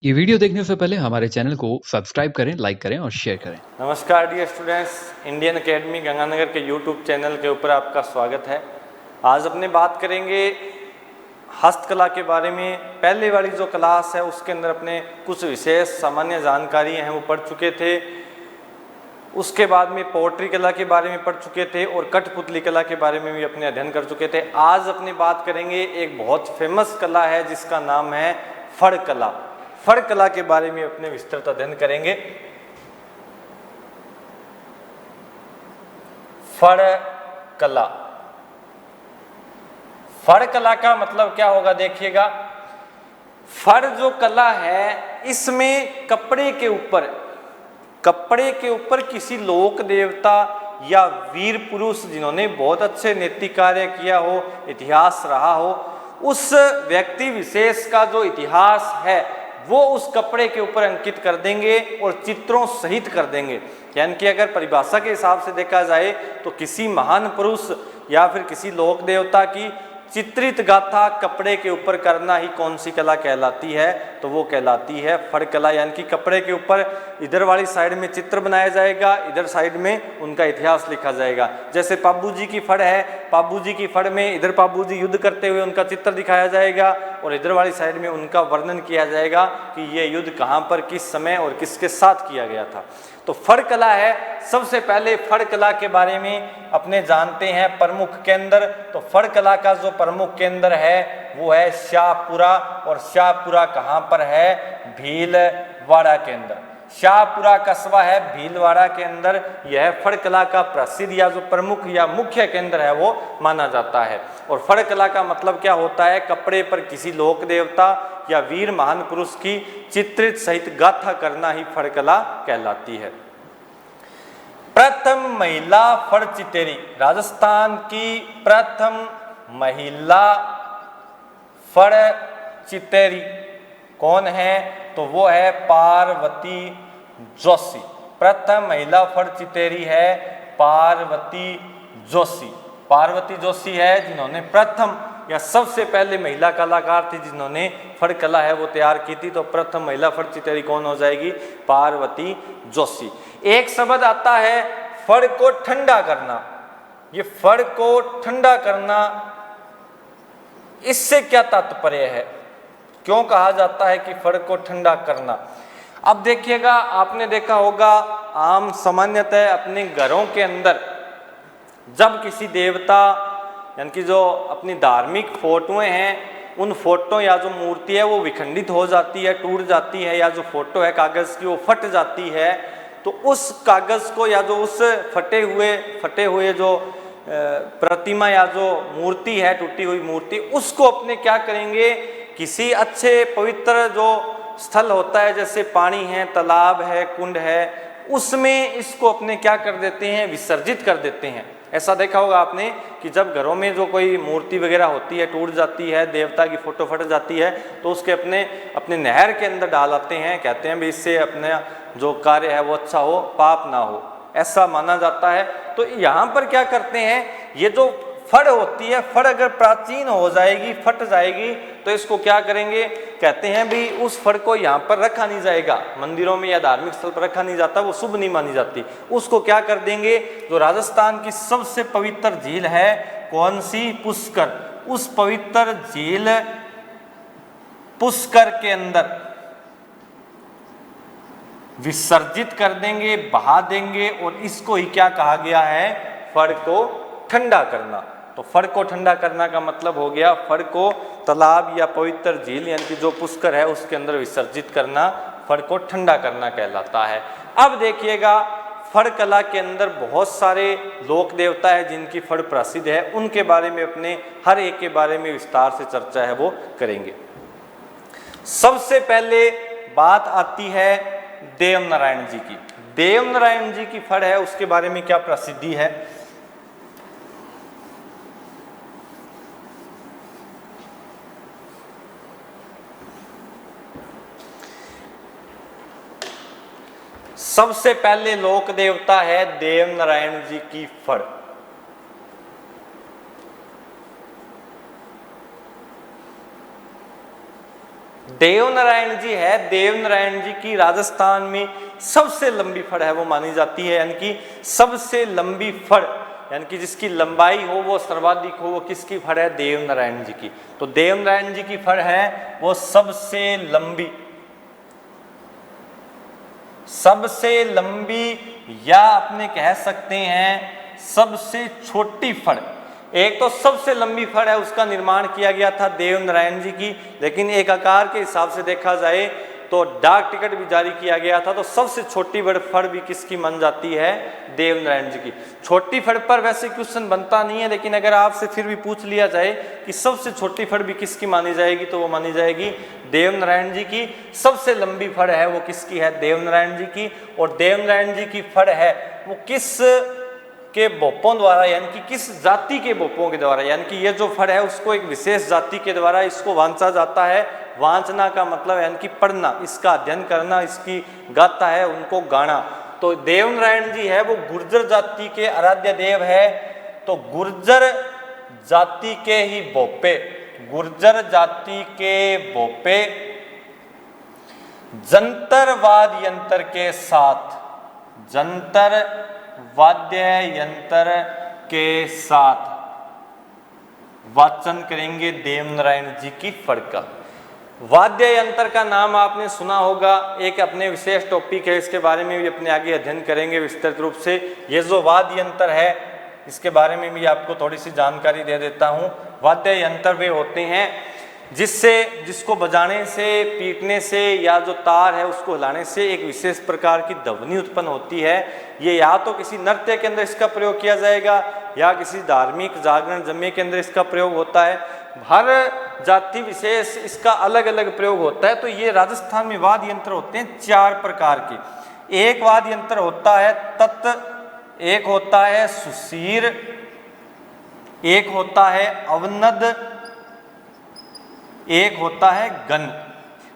ये वीडियो देखने से पहले हमारे चैनल को सब्सक्राइब करें, लाइक करें और शेयर करें। नमस्कार dear students, Indian academy Ganganagar के यूट्यूब चैनल के ऊपर आपका स्वागत है। आज अपने बात करेंगे हस्तकला के बारे में। पहले वाली जो क्लास है उसके अंदर अपने कुछ विशेष सामान्य जानकारी हैं वो पढ़ चुके थे। उसके बाद में पोट्री कला के बारे में पढ़ चुके थे और कठपुतली कला के बारे में भी अपने अध्ययन कर चुके थे। आज अपनी बात करेंगे एक बहुत फेमस कला है जिसका नाम है फड़ कला। फड़ कला के बारे में अपने विस्तृत अध्ययन करेंगे। फड़ कला, फड़ कला का मतलब क्या होगा देखिएगा। फड़ जो कला है इसमें कपड़े के ऊपर किसी लोक देवता या वीर पुरुष जिन्होंने बहुत अच्छे नैतिक कार्य किया हो, इतिहास रहा हो, उस व्यक्ति विशेष का जो इतिहास है वो उस कपड़े के ऊपर अंकित कर देंगे और चित्रों सहित कर देंगे। यानी कि अगर परिभाषा के हिसाब से देखा जाए तो किसी महान पुरुष या फिर किसी लोक देवता की चित्रित गाथा कपड़े के ऊपर करना ही कौन सी कला कहलाती है, तो वो कहलाती है फड़ कला। यानी कि कपड़े के ऊपर इधर वाली साइड में चित्र बनाया जाएगा, इधर साइड में उनका इतिहास लिखा जाएगा। जैसे पाबू जी की फड़ है, पाबू जी की फड़ में इधर पाबू जी युद्ध करते हुए उनका चित्र दिखाया जाएगा और इधर वाली साइड में उनका वर्णन किया जाएगा कि ये युद्ध कहाँ पर, किस समय और किसके साथ किया गया था। तो फड़ कला है। सबसे पहले फड़ कला के बारे में अपने जानते हैं प्रमुख केंद्र। तो फड़ कला का जो प्रमुख केंद्र है वो है शाहपुरा, और शाहपुरा कहाँ पर है? भीलवाड़ा के अंदर। शाहपुरा कस्बा है भीलवाड़ा के अंदर। यह फड़ कला का प्रसिद्ध या जो प्रमुख या मुख्य केंद्र है वो माना जाता है। और फड़ कला का मतलब क्या होता है? कपड़े पर किसी लोक देवता या वीर महान पुरुष की चित्रित सहित गाथा करना ही फड़ कला कहलाती है। प्रथम महिला फड़ चितेरी, राजस्थान की प्रथम महिला फड़ चितेरी कौन है? तो वो है पार्वती जोशी। प्रथम महिला फड़ चितेरी है पार्वती जोशी। पार्वती जोशी है जिन्होंने प्रथम या सबसे पहले महिला कलाकार थी जिन्होंने फड़ कला है वो तैयार की थी। तो प्रथम महिला फड़ चितेरी कौन हो जाएगी? पार्वती जोशी। एक शब्द आता है फड़ को ठंडा करना। ये फड़ को ठंडा करना, इससे क्या तात्पर्य है? क्यों कहा जाता है कि फड़ को ठंडा करना? अब देखिएगा, आपने देखा होगा आम सामान्यतः अपने घरों के अंदर जब किसी देवता यानी कि जो अपनी धार्मिक फोटोएं हैं उन फोटो या जो मूर्ति है वो विखंडित हो जाती है, टूट जाती है, या जो फोटो है कागज की वो फट जाती है, तो उस कागज को या जो उस फटे हुए जो प्रतिमा या जो मूर्ति है, टूटी हुई मूर्ति, उसको अपने क्या करेंगे? किसी अच्छे पवित्र जो स्थल होता है जैसे पानी है, तालाब है, कुंड है, उसमें इसको अपने क्या कर देते हैं? विसर्जित कर देते हैं। ऐसा देखा होगा आपने कि जब घरों में जो कोई मूर्ति वगैरह होती है, टूट जाती है, देवता की फोटो फट जाती है, तो उसके अपने नहर के अंदर डाल आते हैं। कहते हैं भी इससे अपना जो कार्य है वो अच्छा हो, पाप ना हो, ऐसा माना जाता है। तो यहाँ पर क्या करते हैं? ये जो फड़ होती है, फड़ अगर प्राचीन हो जाएगी, फट जाएगी, तो इसको क्या करेंगे? कहते हैं भी उस फड़ को यहाँ पर रखा नहीं जाएगा, मंदिरों में या धार्मिक स्थल पर रखा नहीं जाता, वो शुभ नहीं मानी जाती। उसको क्या कर देंगे? जो राजस्थान की सबसे पवित्र झील है, कौन सी? पुष्कर। उस पवित्र झील पुष्कर के अंदर विसर्जित कर देंगे, बहा देंगे, और इसको ही क्या कहा गया है? फड़ को ठंडा करना। तो फड़ को ठंडा करना का मतलब हो गया फड़ को तालाब या पवित्र झील यानी कि जो पुष्कर है उसके अंदर विसर्जित करना, फड़ को ठंडा करना कहलाता है। अब देखिएगा, फड़ कला के अंदर बहुत सारे लोक देवता है जिनकी फड़ प्रसिद्ध है, उनके बारे में अपने हर एक के बारे में विस्तार से चर्चा है वो करेंगे। सबसे पहले बात आती है देवनारायण जी की। देवनारायण जी की फड़ है उसके बारे में क्या प्रसिद्धि है? सबसे पहले लोक देवता है देवनारायण जी की फड़। देवनारायण जी है, देवनारायण जी की राजस्थान में सबसे लंबी फड़ है वो मानी जाती है, यानी कि सबसे लंबी फड़, यानी कि जिसकी लंबाई हो वो सर्वाधिक हो, वो किसकी फड़ है? देवनारायण जी की। तो देवनारायण जी की फड़ है वो सबसे लंबी, सबसे लंबी, या अपने कह सकते हैं सबसे छोटी फड़। एक तो सबसे लंबी फड़ है उसका निर्माण किया गया था देवनारायण जी की, लेकिन एक आकार के हिसाब से देखा जाए तो डाक टिकट भी जारी किया गया था, तो सबसे छोटी बड़ फड़ भी किसकी मान जाती है? देवनारायण जी की। छोटी फड़ पर वैसे क्वेश्चन बनता नहीं है, लेकिन अगर आपसे फिर भी पूछ लिया जाए कि सबसे छोटी फड़ भी किसकी मानी जाएगी, तो वो मानी जाएगी देवनारायण जी की। सबसे लंबी फड़ है वो किसकी है? देवनारायण जी की। और देवनारायण जी की फड़ है वो किस के बोपों द्वारा, यानी कि किस जाति के बोपों के द्वारा, यानी कि ये जो फड़ है उसको एक विशेष जाति के द्वारा इसको वांचा जाता है। वांचना का मतलब यानी कि पढ़ना, इसका अध्ययन करना, इसकी गाता है उनको गाना। तो देवनारायण जी है वो गुर्जर जाति के आराध्य देव है, तो गुर्जर जाति के ही बोपे, गुर्जर जाति के बोपे जंतर वाद्य यंत्र के साथ, जंतर वाद्य यंत्र के साथ वाचन करेंगे देवनारायण जी की फड़ का। वाद्य यंत्र का नाम आपने सुना होगा, एक अपने विशेष टॉपिक है, इसके बारे में भी अपने आगे अध्ययन करेंगे विस्तृत रूप से। ये जो वाद्य यंत्र है इसके बारे में भी आपको थोड़ी सी जानकारी दे देता हूँ। वाद्य यंत्र वे होते हैं जिसको बजाने से, पीटने से, या जो तार है उसको हिलाने से एक विशेष प्रकार की ध्वनि उत्पन्न होती है। ये या तो किसी नृत्य के अंदर इसका प्रयोग किया जाएगा या किसी धार्मिक जागरण जमे के अंदर इसका प्रयोग होता है। हर जाति विशेष इसका अलग अलग प्रयोग होता है। तो ये राजस्थान में वाद्य यंत्र होते हैं 4 प्रकार के। एक वाद्य यंत्र होता है तत्, एक होता है सुशीर, एक होता है अवनद, एक होता है गन।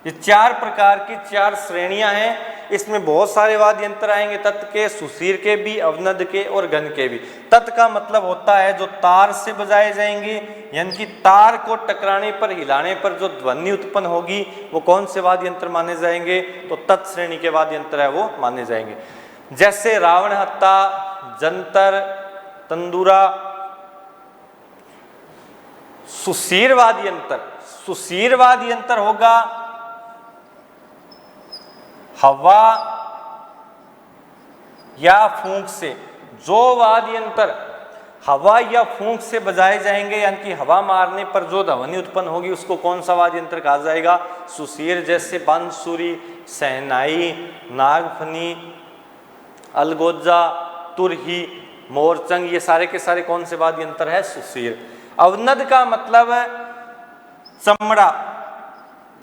ये 4 प्रकार की 4 श्रेणियां हैं। इसमें बहुत सारे वाद्य यंत्र आएंगे, तत् के, सुशीर के भी, अवनद के और गन के भी। तत् का मतलब होता है जो तार से बजाए जाएंगे, यानी कि तार को टकराने पर, हिलाने पर जो ध्वनि उत्पन्न होगी वो कौन से वाद्य यंत्र माने जाएंगे? तो तत् श्रेणी के वाद्य यंत्र है वो माने जाएंगे। जैसे रावण हत्ता, जंतर, तंदूरा। सुशीर वाद्य यंत्र, सुशीर वाद्य यंत्र होगा हवा या फूंक से। जो वाद्य यंत्र हवा या फूंक से बजाए जाएंगे, यानी कि हवा मारने पर जो ध्वनि उत्पन्न होगी उसको कौन सा वाद्य यंत्र कहा जाएगा? सुशीर। जैसे बांसुरी, शहनाई, नागफनी, अलगोजा, तुरही, मोरचंग, ये सारे के सारे कौन से वाद्य यंत्र है? सुशीर। अवनद का मतलब चमड़ा,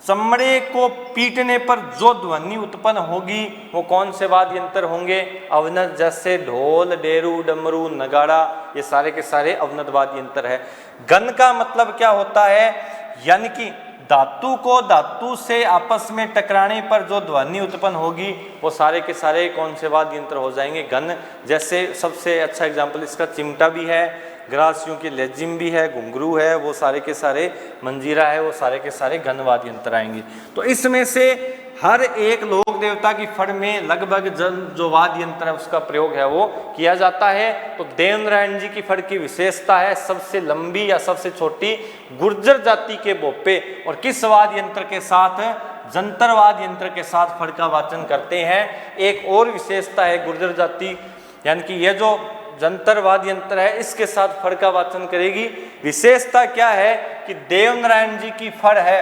चमड़े को पीटने पर जो ध्वनि उत्पन्न होगी वो कौन से वाद्य यंत्र होंगे? अवनद। जैसे ढोल, डेरू, डमरू, नगाड़ा, ये सारे के सारे अवनद वाद्य यंत्र है। गन का मतलब क्या होता है? यानी कि धातु को धातु से आपस में टकराने पर जो ध्वनि उत्पन्न होगी वो सारे के सारे कौन से वाद्य यंत्र हो जाएंगे? गन। जैसे सबसे अच्छा एग्जाम्पल इसका चिमटा भी है, ग्रासियों की लेजिम भी है, घुंघरू है, वो सारे के सारे, मंजीरा है, वो सारे के सारे घन वाद्य यंत्र आएंगे। तो इसमें से हर एक लोक देवता की फड़ में लगभग जो वाद्य यंत्र है उसका प्रयोग है वो किया जाता है। तो देवनारायण जी की फड़ की विशेषता है सबसे लंबी या सबसे छोटी, गुर्जर जाति के बोपे, और किस वाद्य यंत्र के साथ? जंतर वाद्य यंत्र के साथ फड़ का वाचन करते हैं। एक और विशेषता है गुर्जर जाति, यानी कि ये जो जंतर वाद्य यंत्र है इसके साथ फड़ का वाचन करेगी। विशेषता क्या है कि देवनारायण जी की फड़ है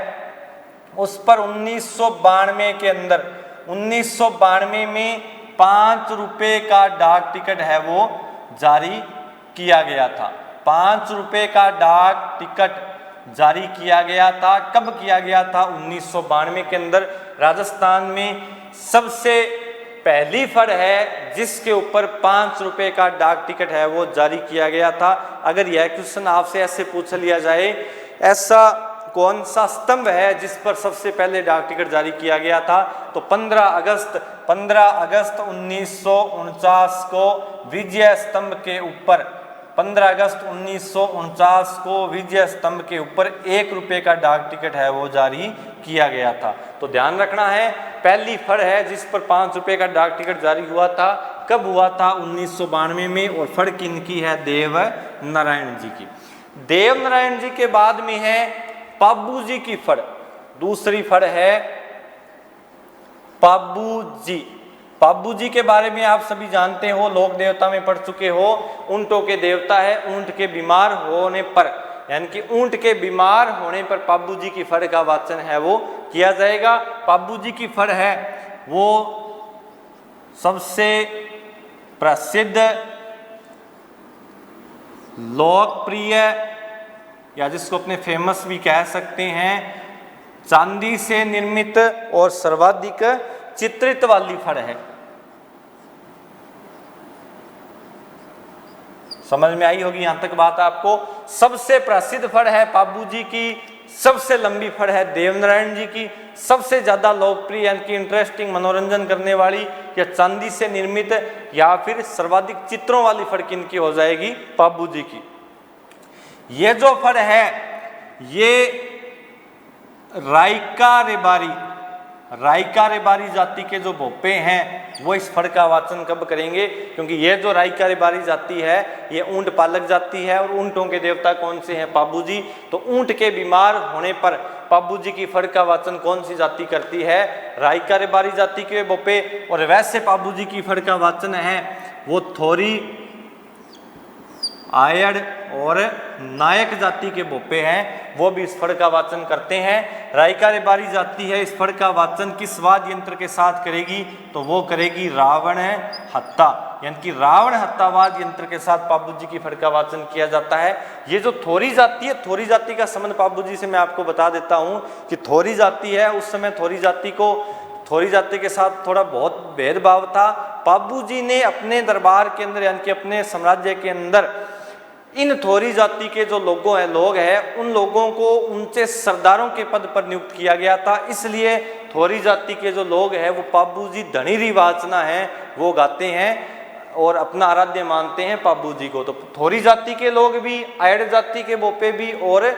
उस पर 1992 के अंदर, 1992 में 5 रुपए का डाक टिकट है वो जारी किया गया था। 5 रुपए का डाक टिकट जारी किया गया था। कब किया गया था? 1992 के अंदर। राजस्थान में सबसे पहली फड़ है जिसके ऊपर 5 रुपए का डाक टिकट है वो जारी किया गया था। अगर यह क्वेश्चन आपसे ऐसे पूछ लिया जाए, ऐसा कौन सा स्तंभ है जिस पर सबसे पहले डाक टिकट जारी किया गया था? तो 15 अगस्त 1949 को विजय स्तंभ के ऊपर 15 अगस्त 1949 को विजय स्तंभ के ऊपर 1 रुपये का डाक टिकट है वो जारी किया गया था। तो ध्यान रखना है, पहली फड़ है जिस पर 5 रुपये का डाक टिकट जारी हुआ था, कब हुआ था? 1992 में। और फड़ किनकी है? देव नारायण जी की। देव नारायण जी के बाद में है पाबू जी की फड़। दूसरी फड़ है पाबू जी। पाबू जी के बारे में आप सभी जानते हो, लोक देवता में पढ़ चुके हो। ऊंटों के देवता है। ऊंट के बीमार होने पर, यानी कि ऊंट के बीमार होने पर पाबू जी की फड़ का वाचन है वो किया जाएगा। पाबू जी की फड़ है वो सबसे प्रसिद्ध, लोकप्रिय, या जिसको अपने फेमस भी कह सकते हैं, चांदी से निर्मित और सर्वाधिक चित्रित वाली फड़ है। समझ में आई होगी यहां तक बात आपको। सबसे प्रसिद्ध फड़ है पाबू जी की, सबसे लंबी फड़ है देवनारायण जी की, सबसे ज्यादा लोकप्रिय यानी कि इंटरेस्टिंग, मनोरंजन करने वाली, या चांदी से निर्मित या फिर सर्वाधिक चित्रों वाली फड़ किनकी हो जाएगी? पाबू जी की। ये जो फड़ है ये रायका रेबारी जाति के जो भोपे हैं वो इस फड़ का वाचन कब करेंगे? क्योंकि ये जो रायका रेबारी जाति है ये ऊंट पालक जाति है, और ऊंटों के देवता कौन से हैं? पाबू जी। तो ऊंट के बीमार होने पर पाबू जी की फड़ का वाचन कौन सी जाति करती है? रायका रेबारी जाति के भोपे। और वैसे पाबू जी की फड़ का वाचन है वो थोरी, आयड़ और नायक जाति के भोपे हैं, वो भी इस फड़ का वाचन करते हैं। रायका रेबारी जाति है, इस फड़ का वाचन किस वाद्य यंत्र के साथ करेगी? तो वो करेगी रावण हत्ता, यानी कि रावण हत्ता वाद्य यंत्र के साथ पाबू जी की फड़ का वाचन किया जाता है। ये जो थोरी जाति है, थोरी जाति का संबंध पाबू जी से मैं आपको बता देता हूं कि थोरी जाति है, उस समय थोरी जाति के साथ थोड़ा बहुत भेदभाव था। पाबू जी ने अपने दरबार के अंदर, यानी कि अपने साम्राज्य के अंदर, इन थोरी जाति के जो लोग हैं उन लोगों को ऊंचे सरदारों के पद पर नियुक्त किया गया था। इसलिए थोरी जाति के जो लोग हैं वो पाबू जी धनीरी वाचना है वो गाते हैं और अपना आराध्य मानते हैं पाबू जी को। तो थोरी जाति के लोग भी, आयड़ जाति के भोपे भी और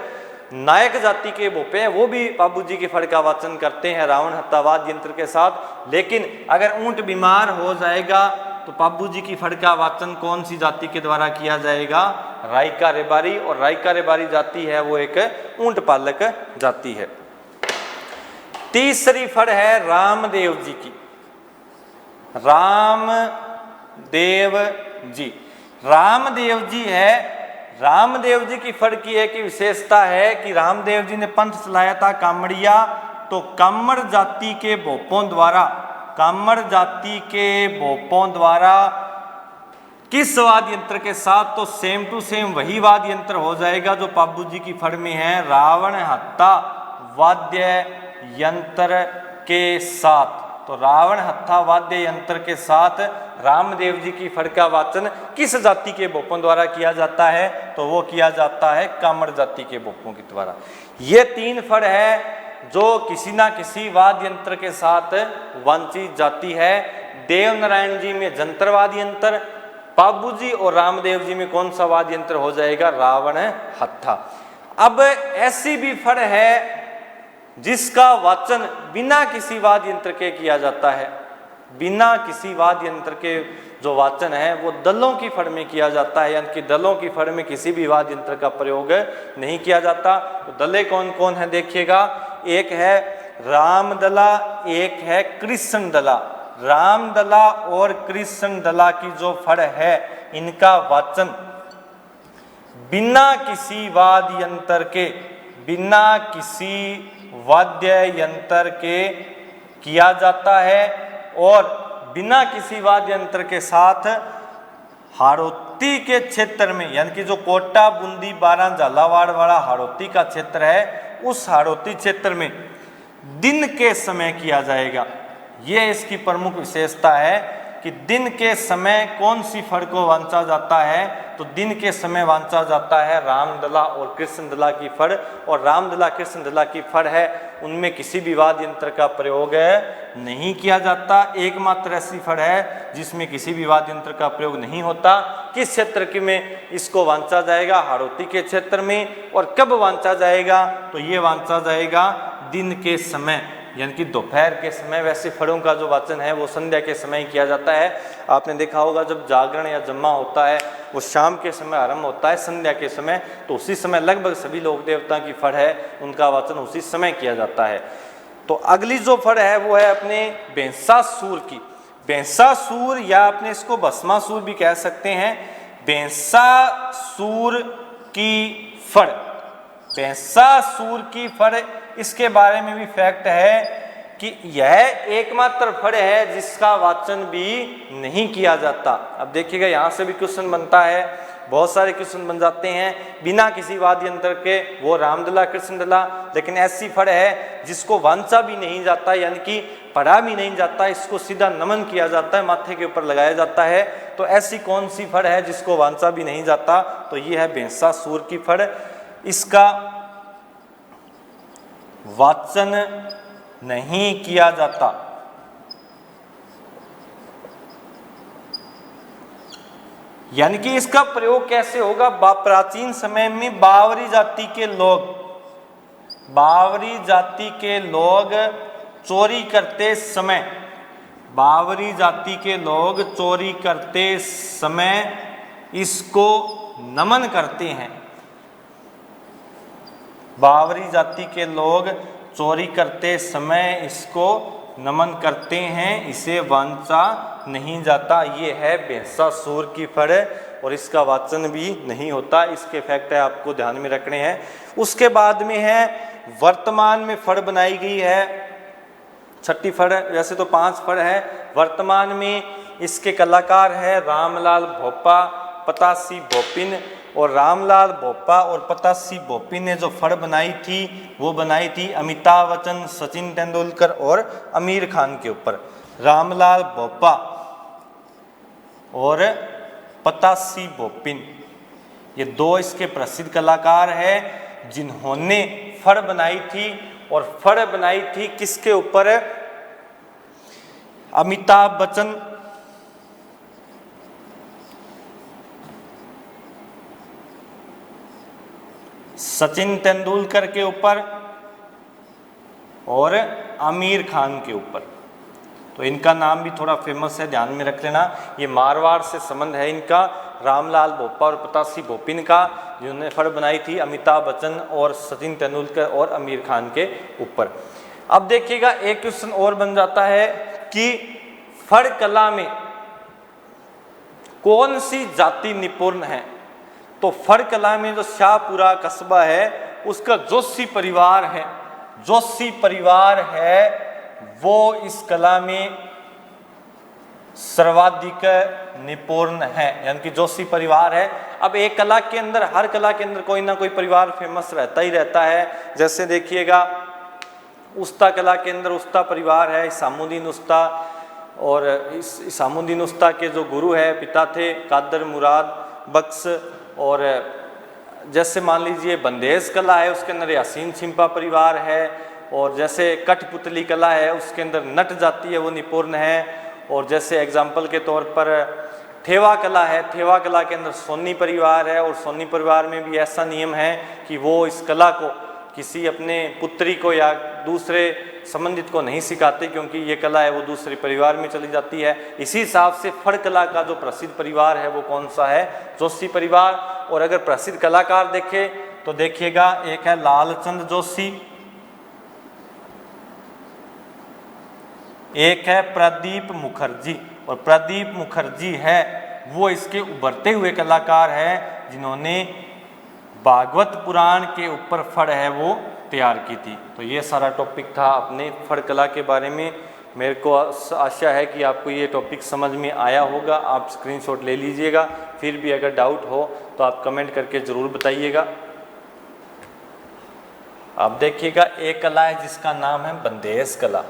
नायक जाति के भोपे हैं वो भी पाबू जी की फड़ का वाचन करते हैं रावण हत्तावाद यंत्र के साथ। लेकिन अगर ऊंट बीमार हो जाएगा तो पाबू जी की फड़ का वाचन कौन सी जाति के द्वारा किया जाएगा? रायका रेबारी। और रायका रेबारी जाति है वो एक ऊंट पालक जाति है। तीसरी फड़ है रामदेव जी की। रामदेव जी है। रामदेव जी की फड़ की एक विशेषता है कि रामदेव जी ने पंथ चलाया था कामड़िया, तो कामड़ जाति के भोपों द्वारा किस वाद्य यंत्र के साथ? तो सेम टू सेम वही वाद्य यंत्र हो जाएगा जो पाबू जी की फड़ में है, रावण हत्ता वाद्य यंत्र के साथ। तो रावण हत्था वाद्य यंत्र के साथ रामदेव जी की फड़ का वाचन किस जाति के भोपों द्वारा किया जाता है? तो वो किया जाता है कामड़ जाति के भोपों के द्वारा। ये 3 फड़ है जो किसी ना किसी वाद्य यंत्र के साथ वांछित जाती है। देव नारायण जी में जंतर वाद्य यंत्र, पाबू जी और रामदेव जी में कौन सा वाद्य यंत्र हो जाएगा? रावण हत्था। अब ऐसी भी फड़ है जिसका वाचन बिना किसी वाद्य यंत्र के किया जाता है। बिना किसी वाद्य यंत्र के जो वाचन है वो दलों की फड़ में किया जाता है, यानी कि दलों की फड़ में किसी भी वाद्य यंत्र का प्रयोग नहीं किया जाता। तो दले कौन कौन है देखिएगा, एक है रामदला, एक है कृष्ण दला। रामदला और कृष्ण दला की जो फड़ है इनका वाचन बिना किसी वाद्य यंत्र के किया जाता है, और बिना किसी वाद्य यंत्र के साथ हाड़ौती के क्षेत्र में, यानी कि जो कोटा, बूंदी, बारां, झालावाड़ वाला हाड़ौती का क्षेत्र है, उस हाड़ौती क्षेत्र में दिन के समय किया जाएगा। ये इसकी प्रमुख विशेषता है कि दिन के समय कौन सी फड़ को वांचा जाता है, तो दिन के समय वांचा जाता है रामदला और कृष्णदला की फड़। और रामदला कृष्णदला की फड़ है उनमें किसी भी वाद्य यंत्र का प्रयोग नहीं किया जाता। एकमात्र ऐसी फड़ है जिसमें किसी भी वाद्य यंत्र का प्रयोग नहीं होता। किस क्षेत्र के में इसको वांचा जाएगा, हाड़ौती के क्षेत्र में। और कब वांचा जाएगा, तो ये वांचा जाएगा दिन के समय, यानी कि दोपहर के समय। वैसे फड़ों का जो वाचन है वो संध्या के समय ही किया जाता है। आपने देखा होगा जब जागरण या जम्मा होता है वो शाम के समय आरंभ होता है, संध्या के समय, तो उसी समय लगभग सभी लोक देवता की फड़ है उनका वाचन उसी समय किया जाता है। तो अगली जो फड़ है वो है अपने बेंसासूर की। बेंसासूर या अपने इसको भस्मासुर भी कह सकते हैं। बेंसासूर की फड़, बेंसासूर की फड़, इसके बारे में भी फैक्ट है कि यह एकमात्र फड़ है जिसका वाचन भी नहीं किया जाता। अब देखिएगा यहाँ से भी क्वेश्चन बनता है, बहुत सारे क्वेश्चन बन जाते हैं बिना किसी वाद्य यंत्र के, वो रामदला कृष्णदला। लेकिन ऐसी फड़ है जिसको वांचा भी नहीं जाता, यानी कि पढ़ा भी नहीं जाता, इसको सीधा नमन किया जाता है, माथे के ऊपर लगाया जाता है। तो ऐसी कौन सी फड़ है जिसको वांचा भी नहीं जाता, तो ये है बेंसासूर की फड़। इसका वाचन नहीं किया जाता। यानी कि इसका प्रयोग कैसे होगा, प्राचीन समय में बावरी जाति के लोग, बावरी जाति के लोग चोरी करते समय, बावरी जाति के लोग चोरी करते समय इसको नमन करते हैं। बावरी जाति के लोग चोरी करते समय इसको नमन करते हैं, इसे वांचा नहीं जाता। ये है बेंसासूर की फड़ और इसका वाचन भी नहीं होता। इसके फैक्ट है आपको ध्यान में रखने हैं। उसके बाद में है वर्तमान में फड़ बनाई गई है, छठी फड़, वैसे तो 5 फड़ है। वर्तमान में इसके कलाकार है रामलाल भोपा, पतासी भोपिन। और रामलाल भोपा और पतासी भोपिन ने जो फड़ बनाई थी वो बनाई थी अमिताभ बच्चन, सचिन तेंदुलकर और आमिर खान के ऊपर। रामलाल भोपा और पतासी भोपिन, ये 2 इसके प्रसिद्ध कलाकार हैं जिन्होंने फड़ बनाई थी। और फड़ बनाई थी किसके ऊपर, अमिताभ बच्चन, सचिन तेंदुलकर के ऊपर और आमिर खान के ऊपर। तो इनका नाम भी थोड़ा फेमस है, ध्यान में रख लेना। ये मारवाड़ से संबंध है इनका, रामलाल भोपा और पतासी भोपिन का, जिन्होंने फड़ बनाई थी अमिताभ बच्चन और सचिन तेंदुलकर और आमिर खान के ऊपर। अब देखिएगा एक क्वेश्चन और बन जाता है कि फड़ कला में कौन सी जाति निपुण है। तो फड़ कला में जो शाहपुरा कस्बा है उसका जोशी परिवार है, जोशी परिवार है वो इस कला में सर्वाधिक निपुण है, यानी कि जोशी परिवार है। अब एक कला के अंदर, हर कला के अंदर कोई ना कोई परिवार फेमस रहता ही रहता है। जैसे देखिएगा उस्ता कला के अंदर उस्ता परिवार है, इसामुद्दीन उस्ता, और इसामुद्दीन उस्ता के जो गुरु है पिता थे कादर मुराद बख्श। और जैसे मान लीजिए बंदेज कला है उसके अंदर यासीन छिंपा परिवार है। और जैसे कठपुतली कला है उसके अंदर नट जाति है वो निपुण है। और जैसे एग्जाम्पल के तौर पर थेवा कला है, थेवा कला के अंदर सोनी परिवार है। और सोनी परिवार में भी ऐसा नियम है कि वो इस कला को किसी अपने पुत्री को या दूसरे संबंधित को नहीं सिखाते, क्योंकि ये कला है वो दूसरे परिवार में चली जाती है। इसी हिसाब से फड़ कला का जो प्रसिद्ध परिवार है वो कौन सा है, जोशी परिवार। और अगर प्रसिद्ध कलाकार देखें तो देखिएगा एक है लालचंद जोशी, एक है प्रदीप मुखर्जी। और प्रदीप मुखर्जी है वो इसके उभरते हुए कलाकार हैं जिन्होंने भागवत पुराण के ऊपर फड़ है वो तैयार की थी। तो ये सारा टॉपिक था अपने फड़ कला के बारे में। मेरे को आशा है कि आपको ये टॉपिक समझ में आया होगा। आप स्क्रीनशॉट ले लीजिएगा, फिर भी अगर डाउट हो तो आप कमेंट करके ज़रूर बताइएगा। आप देखिएगा एक कला है जिसका नाम है बंदेज कला।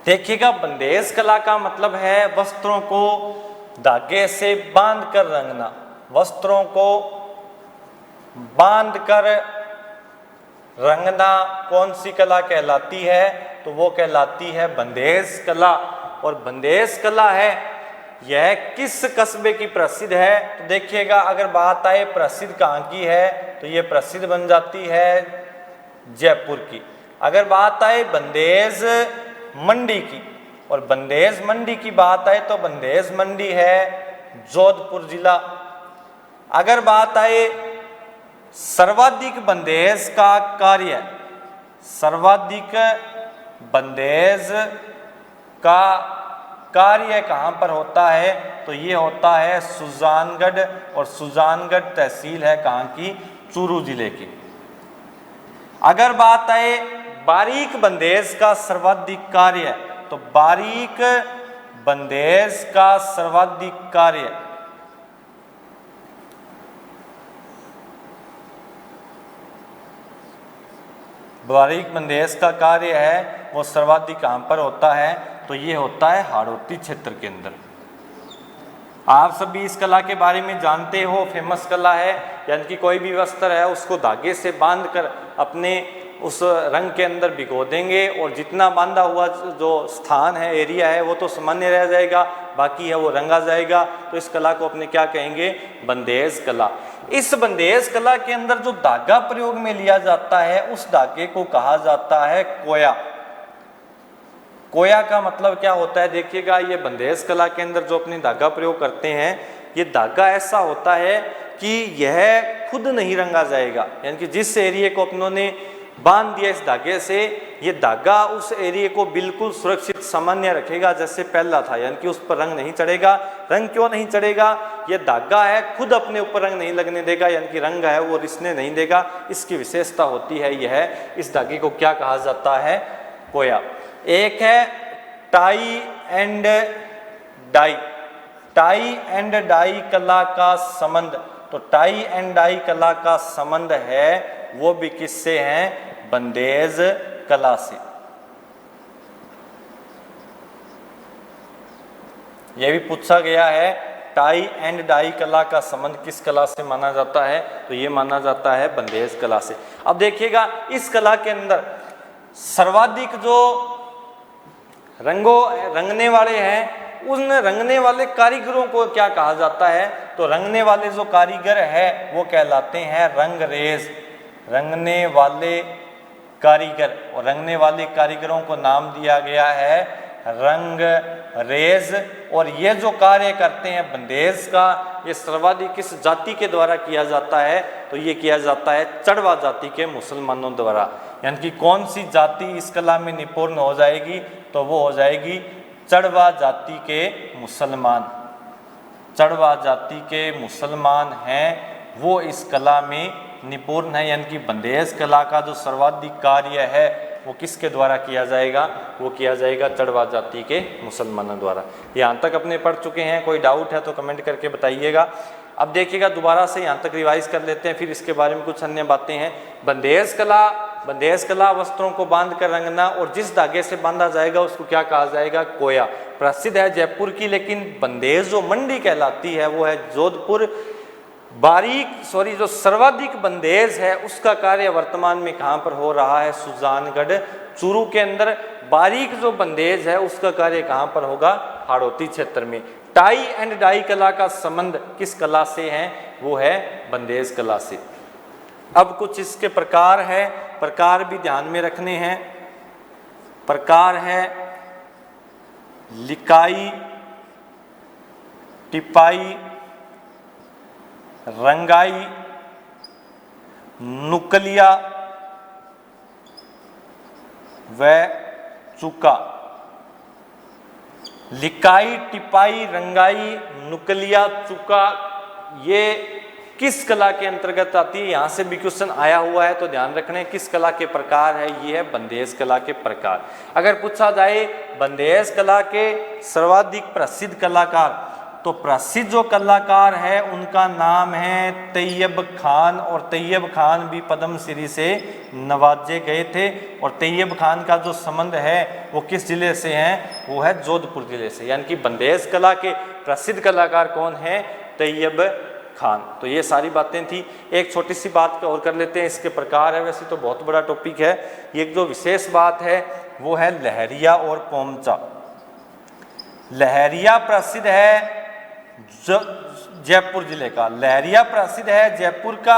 देखिएगा बंदेज कला का मतलब है वस्त्रों को धागे से बांध कर रंगना। वस्त्रों को बांध कर रंगना कौन सी कला कहलाती है? तो वो कहलाती है बंदेज कला। और बंदेज कला है यह किस कस्बे की प्रसिद्ध है? तो देखिएगा अगर बात आए प्रसिद्ध कहाँ की है तो ये प्रसिद्ध बन जाती है जयपुर की। अगर बात आए बंदेज मंडी की, और बंदेज मंडी की बात आए तो बंदेज मंडी है जोधपुर जिला। अगर बात आए सर्वाधिक बंदेज का कार्य, सर्वाधिक बंदेज का कार्य कहाँ पर होता है? तो ये होता है सुजानगढ़, और सुजानगढ़ तहसील है कहाँ की? चूरू जिले की। अगर बात आए बारीक बंदेज का सर्वाधिक कार्य, तो बारीक बंदेज का सर्वाधिक कार्य बारीक बंदेज का कार्य है वो सर्वाधिक कहाँ पर होता है? तो ये होता है हाड़ौती क्षेत्र के अंदर। आप सभी इस कला के बारे में जानते हो, फेमस कला है, यानी कि कोई भी वस्त्र है उसको धागे से बांध कर अपने उस रंग के अंदर भिगो देंगे, और जितना बांधा हुआ जो स्थान है, एरिया है, वो तो सामान्य रह जाएगा, बाकी है वो रंगा जाएगा। तो इस कला को अपने क्या कहेंगे? बंदेज कला। इस बंदेज कला के अंदर जो धागा प्रयोग में लिया जाता है उस धागे को कहा जाता है कोया। कोया का मतलब क्या होता है? देखिएगा ये बंदेज कला के अंदर जो अपने धागा प्रयोग करते हैं, ये धागा ऐसा होता है कि यह खुद नहीं रंगा जाएगा, यानी कि जिस एरिया को अपनों ने बांध दिया इस धागे से, ये धागा उस एरिया को बिल्कुल सुरक्षित सामान्य रखेगा जैसे पहला था, यानी कि उस पर रंग नहीं चढ़ेगा। रंग क्यों नहीं चढ़ेगा? ये धागा है खुद अपने ऊपर रंग नहीं लगने देगा, यानी कि रंग है वो रिसने नहीं देगा। इसकी विशेषता होती है यह। इस धागे को क्या कहा जाता है? कोया। एक है tie and dye. Tie and dye कला का संबंध, तो टाई एंड डाई कला का संबंध है वो भी किससे हैं? बंदेज कला से। यह भी पूछा गया है टाई एंड डाई कला का संबंध किस कला से माना जाता है? तो ये माना जाता है बंदेज कला से। अब देखिएगा इस कला के अंदर सर्वाधिक जो रंगने वाले हैं, उन रंगने वाले कारीगरों को क्या कहा जाता है? तो रंगने वाले जो कारीगर है वो कहलाते हैं रंगरेज। रंगने वाले कारीगर, और रंगने वाले कारीगरों को नाम दिया गया है रंगरेज। और ये जो कार्य करते हैं बंदेज का, ये सर्वाधिक किस जाति के द्वारा किया जाता है? तो ये किया जाता है चढ़वा जाति के मुसलमानों द्वारा। यानी कि कौन सी जाति इस कला में निपुण हो जाएगी? तो वो हो जाएगी चढ़वा जाति के मुसलमान। चढ़वा जाति के मुसलमान हैं वो इस कला में निपुण है, यानी कि बंदेज कला का जो सर्वाधिक कार्य है वो किसके द्वारा किया जाएगा? वो किया जाएगा चढ़वा जाति के मुसलमानों द्वारा। यहाँ तक अपने पढ़ चुके हैं, कोई डाउट है तो कमेंट करके बताइएगा। अब देखिएगा दोबारा से यहाँ तक रिवाइज कर लेते हैं, फिर इसके बारे में कुछ अन्य बातें हैं। बंदेज कला वस्त्रों को बांध कर रंगना, और जिस धागे से बांधा जाएगा उसको क्या कहा जाएगा? कोया। प्रसिद्ध है जयपुर की, लेकिन बंदेज जो मंडी कहलाती है वो है जोधपुर। जो सर्वाधिक बंदेज है उसका कार्य वर्तमान में कहाँ पर हो रहा है? सुजानगढ़ चूरू के अंदर। बारीक जो बंदेज है उसका कार्य कहाँ पर होगा? हाड़ौती क्षेत्र में। टाई एंड डाई कला का संबंध किस कला से है? वो है बंदेज कला से। अब कुछ इसके प्रकार है, प्रकार भी ध्यान में रखने हैं। प्रकार है लिकाई, टिपाई, रंगाई, नुकलिया व चुका। लिकाई, टिपाई, रंगाई, नुकलिया, चुका, ये किस कला के अंतर्गत आती है? यहां से भी क्वेश्चन आया हुआ है तो ध्यान रखने किस कला के प्रकार है। ये है बंदेज कला के प्रकार। अगर पूछा जाए बंदेज कला के सर्वाधिक प्रसिद्ध कलाकार तो प्रसिद्ध जो कलाकार है उनका नाम है तैयब खान, और तैयब खान भी पद्म श्री से नवाजे गए थे। और तैयब खान का जो संबंध है वो किस जिले से है, वो है जोधपुर जिले से। यानी कि बंदेज कला के प्रसिद्ध कलाकार कौन है, तैयब खान। तो ये सारी बातें थी। एक छोटी सी बात और कर लेते हैं, इसके प्रकार है, वैसे तो बहुत बड़ा टॉपिक है। एक जो विशेष बात है वो है लहरिया और पोमचा। लहरिया प्रसिद्ध है जयपुर जिले का, लहरिया प्रसिद्ध है जयपुर का।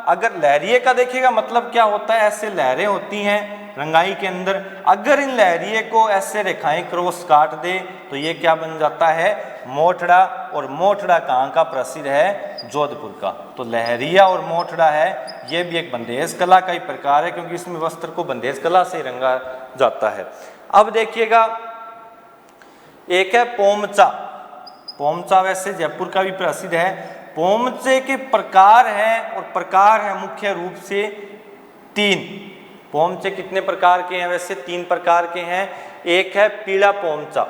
अगर लहरिये का देखिएगा मतलब क्या होता है, ऐसे लहरें होती हैं रंगाई के अंदर, अगर इन लहरिये को ऐसे रेखाएं क्रॉस काट दे तो ये क्या बन जाता है, मोठड़ा। और मोठड़ा कहाँ का प्रसिद्ध है, जोधपुर का। तो लहरिया और मोठड़ा है, ये भी एक बंदेज कला का ही प्रकार है, क्योंकि इसमें वस्त्र को बंदेज कला से रंगा जाता है। अब देखिएगा एक है पोमचा। पोमचा वैसे जयपुर का भी प्रसिद्ध है। पोमचे के प्रकार हैं, और प्रकार है मुख्य रूप से 3। पोमचे कितने प्रकार के हैं, वैसे 3 प्रकार के हैं। एक है पीला पोमचा,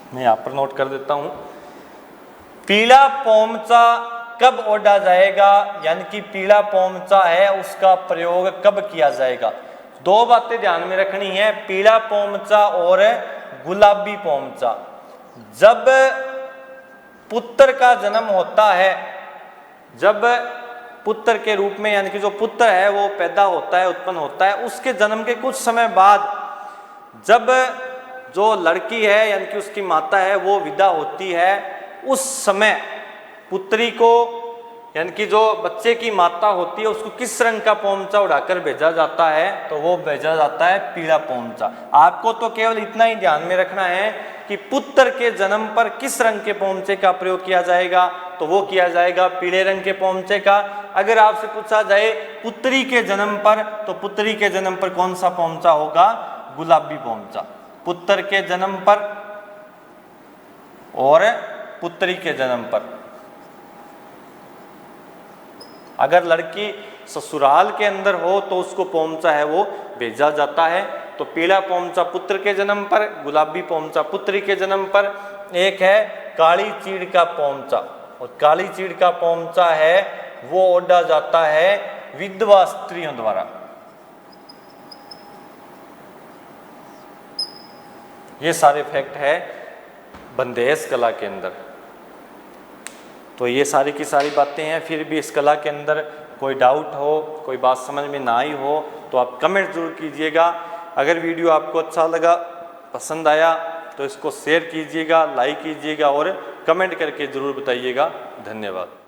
मैं यहां पर नोट कर देता हूं। पीला पोमचा कब ओढ़ा जाएगा, यानी कि पीला पोमचा है उसका प्रयोग कब किया जाएगा। 2 बातें ध्यान में रखनी है, पीला पोमचा और गुलाबी पोमचा। जब पुत्र का जन्म होता है, जब पुत्र के रूप में, यानी कि जो पुत्र है वो पैदा होता है, उत्पन्न होता है, उसके जन्म के कुछ समय बाद जब जो लड़की है यानी कि उसकी माता है वो विदा होती है, उस समय पुत्री को यानी कि जो बच्चे की माता होती है उसको किस रंग का पोमचा उड़ाकर भेजा जाता है, तो वो भेजा जाता है पीला पोमचा। आपको तो केवल इतना ही ध्यान में रखना है कि पुत्र के जन्म पर किस रंग के पोमचे का प्रयोग किया जाएगा, तो वो किया जाएगा पीले रंग के पोमचे का। अगर आपसे पूछा जाए पुत्री के जन्म पर, तो पुत्री के जन्म पर कौन सा पोमचा होगा, गुलाबी पोमचा। पुत्र के जन्म पर और पुत्री के जन्म पर। अगर लड़की ससुराल के अंदर हो तो उसको पोमचा है वो भेजा जाता है। तो पीला पोमचा पुत्र के जन्म पर, गुलाबी पोमचा पुत्री के जन्म पर। एक है काली चीड़ का पोमचा, और काली चीड़ का पोमचा है वो ओढ़ा जाता है विधवा स्त्रियों द्वारा। ये सारे फैक्ट है बंदेज कला के अंदर। तो ये सारी की सारी बातें हैं। फिर भी इस कला के अंदर कोई डाउट हो, कोई बात समझ में ना आई हो, तो आप कमेंट जरूर कीजिएगा। अगर वीडियो आपको अच्छा लगा, पसंद आया, तो इसको शेयर कीजिएगा, लाइक कीजिएगा और कमेंट करके ज़रूर बताइएगा। धन्यवाद।